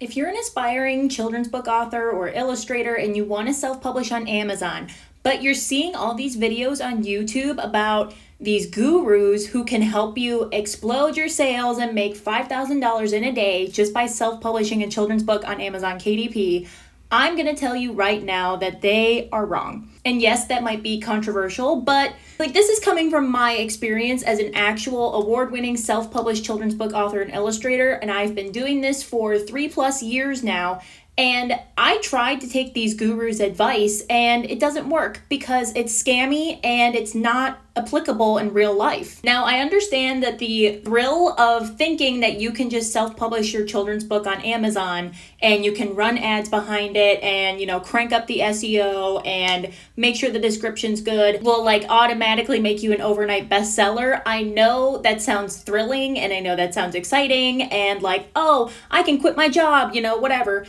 If you're an aspiring children's book author or illustrator and you want to self-publish on Amazon, but you're seeing all these videos on YouTube about these gurus who can help you explode your sales and make $5,000 in a day just by self-publishing a children's book on Amazon KDP, I'm going to tell you right now that they are wrong. And yes, that might be controversial, but this is coming from my experience as an actual award-winning self-published children's book author and illustrator, and I've been doing this for 3+ years now. And I tried to take these gurus' advice and it doesn't work because it's scammy and it's not applicable in real life. Now, I understand that the thrill of thinking that you can just self-publish your children's book on Amazon and you can run ads behind it and, crank up the SEO and make sure the description's good will automatically make you an overnight bestseller. I know that sounds thrilling and I know that sounds exciting and I can quit my job, whatever.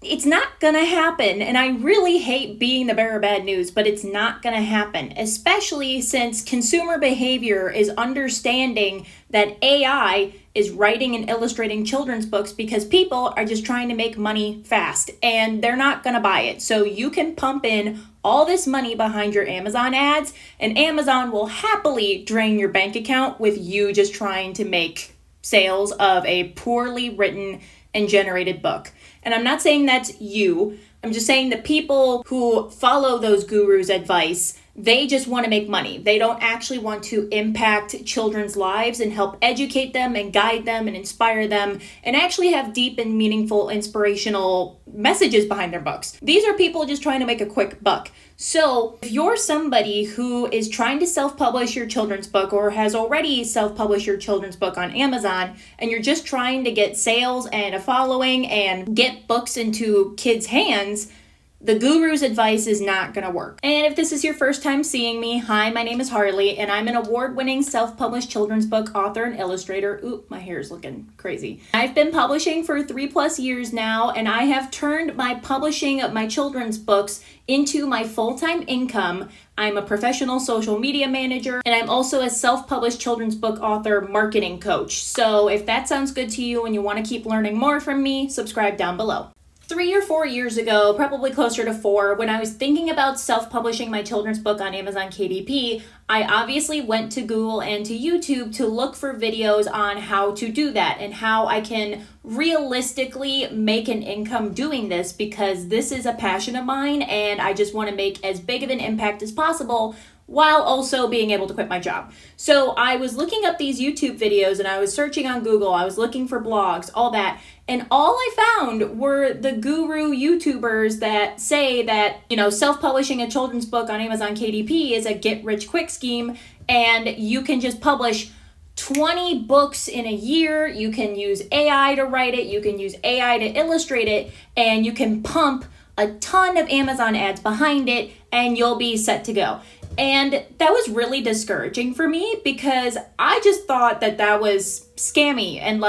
It's not gonna happen, and I really hate being the bearer of bad news, but it's not gonna happen, especially since consumer behavior is understanding that AI is writing and illustrating children's books because people are just trying to make money fast, and they're not gonna buy it. So you can pump in all this money behind your Amazon ads, and Amazon will happily drain your bank account with you just trying to make sales of a poorly written and generated book. And I'm not saying that's you. I'm just saying the people who follow those gurus' advice, they just want to make money. They don't actually want to impact children's lives and help educate them and guide them and inspire them and actually have deep and meaningful, inspirational messages behind their books. These are people just trying to make a quick buck. So if you're somebody who is trying to self-publish your children's book or has already self-published your children's book on Amazon and you're just trying to get sales and a following and get books into kids' hands, the guru's advice is not going to work. And if this is your first time seeing me, hi, my name is Harley, and I'm an award-winning self-published children's book author and illustrator. Ooh, my hair is looking crazy. I've been publishing for 3+ years now, and I have turned my publishing of my children's books into my full-time income. I'm a professional social media manager, and I'm also a self-published children's book author marketing coach. So if that sounds good to you and you want to keep learning more from me, subscribe down below. 3 or 4 years ago, probably closer to 4, when I was thinking about self-publishing my children's book on Amazon KDP, I obviously went to Google and to YouTube to look for videos on how to do that and how I can realistically make an income doing this, because this is a passion of mine and I just want to make as big of an impact as possible while also being able to quit my job. So I was looking up these YouTube videos and I was searching on Google, I was looking for blogs, all that, and all I found were the guru YouTubers that say that, self-publishing a children's book on Amazon KDP is a get-rich-quick scheme and you can just publish 20 books in a year, you can use AI to write it, you can use AI to illustrate it, and you can pump a ton of Amazon ads behind it and you'll be set to go. And that was really discouraging for me because I just thought that that was scammy and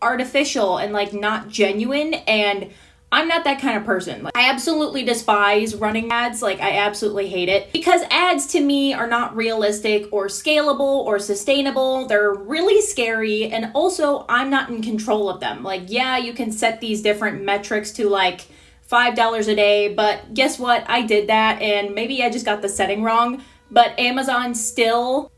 artificial and not genuine, and I'm not that kind of person. I absolutely despise running ads. I absolutely hate it because ads to me are not realistic or scalable or sustainable. They're really scary, and also I'm not in control of them. Yeah, you can set these different metrics to $5 a day, but guess what? I did that and maybe I just got the setting wrong. But Amazon still,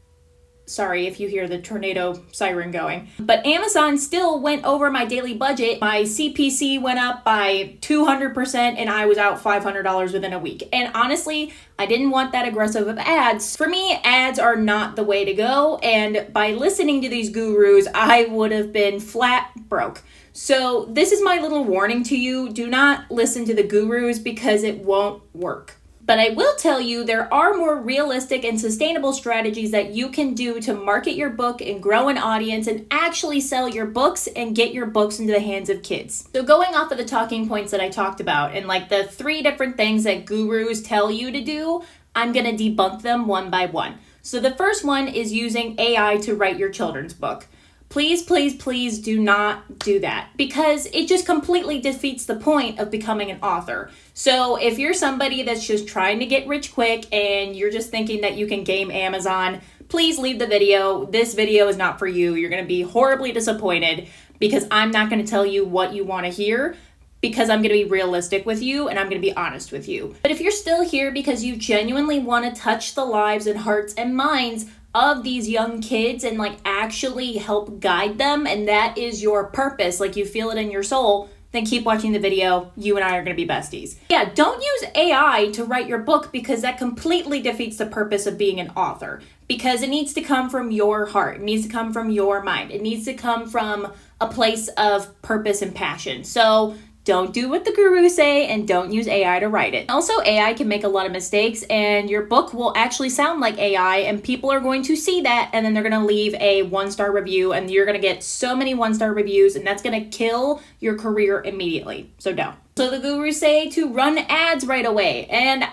sorry if you hear the tornado siren going, but Amazon still went over my daily budget. My CPC went up by 200% and I was out $500 within a week. And honestly, I didn't want that aggressive of ads. For me, ads are not the way to go. And by listening to these gurus, I would have been flat broke. So this is my little warning to you. Do not listen to the gurus because it won't work. But I will tell you there are more realistic and sustainable strategies that you can do to market your book and grow an audience and actually sell your books and get your books into the hands of kids. So going off of the talking points that I talked about and the 3 different things that gurus tell you to do, I'm going to debunk them one by one. So the first one is using AI to write your children's book. Please, please, please do not do that because it just completely defeats the point of becoming an author. So if you're somebody that's just trying to get rich quick and you're just thinking that you can game Amazon, please leave the video. This video is not for you. You're going to be horribly disappointed because I'm not going to tell you what you want to hear, because I'm going to be realistic with you and I'm going to be honest with you. But if you're still here because you genuinely want to touch the lives and hearts and minds of these young kids and like actually help guide them, and that is your purpose, like you feel it in your soul, then keep watching the video. You and I are going to be besties. Yeah, don't use AI to write your book, because that completely defeats the purpose of being an author, because it needs to come from your heart. It needs to come from your mind. It needs to come from a place of purpose and passion. So don't do what the gurus say, and don't use AI to write it. Also, AI can make a lot of mistakes, and your book will actually sound like AI, and people are going to see that, and then they're going to leave a 1-star review, and you're going to get so many 1-star reviews, and that's going to kill your career immediately. So don't. So the gurus say to run ads right away, and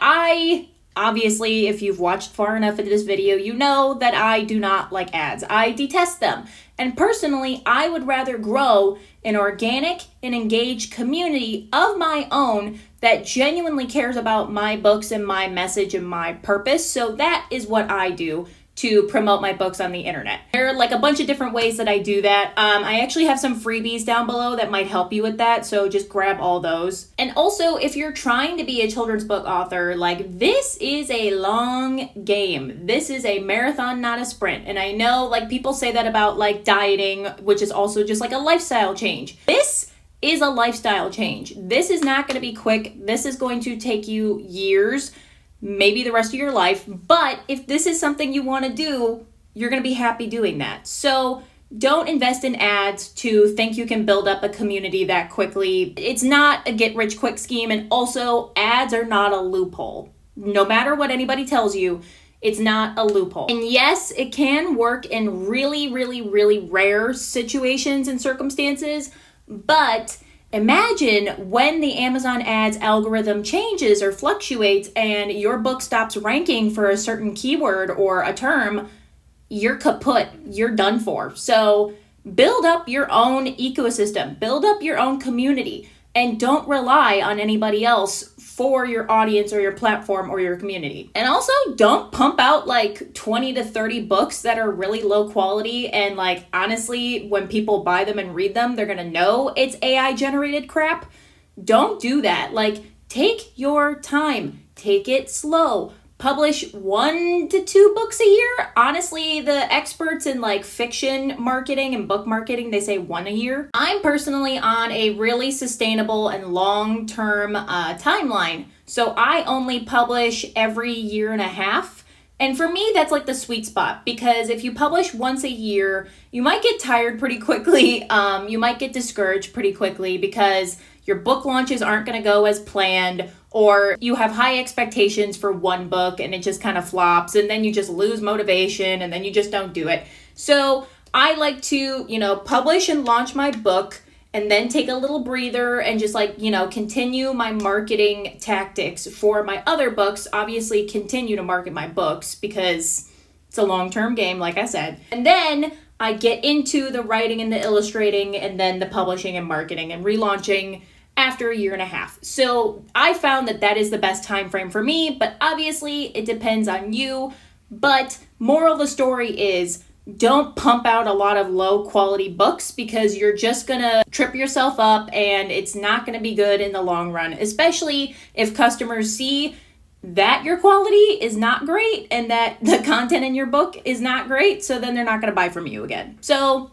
obviously, if you've watched far enough into this video, you know that I do not like ads. I detest them. And personally, I would rather grow an organic and engaged community of my own that genuinely cares about my books and my message and my purpose. So that is what I do to promote my books on the internet. There are like a bunch of different ways that I do that. I actually have some freebies down below that might help you with that, so just grab all those. And also, if you're trying to be a children's book author, like, this is a long game. This is a marathon, not a sprint. And I know like people say that about like dieting, which is also just like a lifestyle change. This is a lifestyle change. This is not going to be quick. This is going to take you years, maybe the rest of your life. But if this is something you want to do, you're going to be happy doing that. So don't invest in ads to think you can build up a community that quickly. It's not a get-rich-quick scheme, and also ads are not a loophole. No matter what anybody tells you, it's not a loophole. And yes, it can work in really, really, really rare situations and circumstances, but imagine when the Amazon ads algorithm changes or fluctuates and your book stops ranking for a certain keyword or a term, you're kaput, you're done for. So build up your own ecosystem, build up your own community, and don't rely on anybody else for your audience or your platform or your community. And also, don't pump out like 20 to 30 books that are really low quality, and like honestly, when people buy them and read them, they're gonna know it's AI generated crap. Don't do that. Like, take your time, take it slow. Publish 1 to 2 books a year. Honestly, the experts in like fiction marketing and book marketing, they say 1 a year. I'm personally on a really sustainable and long-term timeline. So I only publish every year and a half. And for me, that's like the sweet spot, because if you publish once a year, you might get tired pretty quickly. You might get discouraged pretty quickly because your book launches aren't going to go as planned, or you have high expectations for one book and it just kind of flops, and then you just lose motivation and then you just don't do it. So I like to, publish and launch my book and then take a little breather and just continue my marketing tactics for my other books. Obviously continue to market my books because it's a long-term game, like I said. And then I get into the writing and the illustrating and then the publishing and marketing and relaunching after a year and a half. So I found that that is the best time frame for me, but obviously it depends on you. But moral of the story is, don't pump out a lot of low quality books, because you're just gonna trip yourself up and it's not gonna be good in the long run, especially if customers see that your quality is not great and that the content in your book is not great. So then they're not gonna buy from you again. So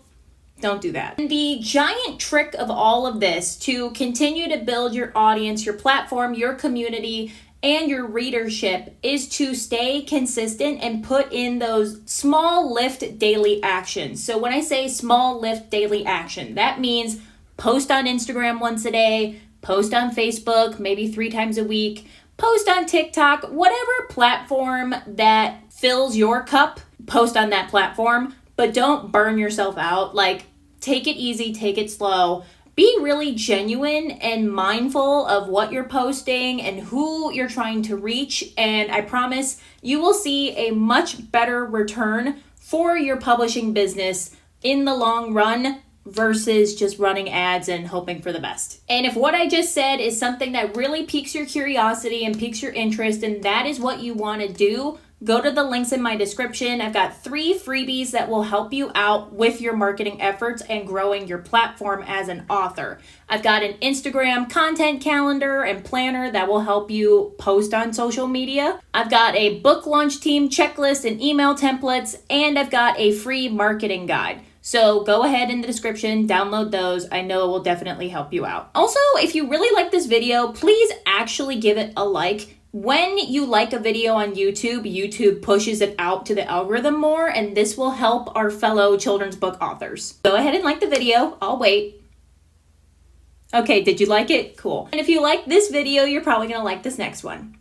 don't do that. And the giant trick of all of this to continue to build your audience, your platform, your community, and your readership is to stay consistent and put in those small lift daily actions. So when I say small lift daily action, that means post on Instagram once a day, post on Facebook maybe 3 times a week, post on TikTok, whatever platform that fills your cup, post on that platform, but don't burn yourself out. Like, take it easy, take it slow. Be really genuine and mindful of what you're posting and who you're trying to reach. And I promise you will see a much better return for your publishing business in the long run versus just running ads and hoping for the best. And if what I just said is something that really piques your curiosity and piques your interest, and that is what you want to do, go to the links in my description. I've got 3 freebies that will help you out with your marketing efforts and growing your platform as an author. I've got an Instagram content calendar and planner that will help you post on social media. I've got a book launch team checklist and email templates, and I've got a free marketing guide. So go ahead in the description, download those. I know it will definitely help you out. Also, if you really like this video, please actually give it a like. When you like a video on YouTube, YouTube pushes it out to the algorithm more, and this will help our fellow children's book authors. Go ahead and like the video. I'll wait. Okay, did you like it? Cool. And if you like this video, you're probably gonna like this next one.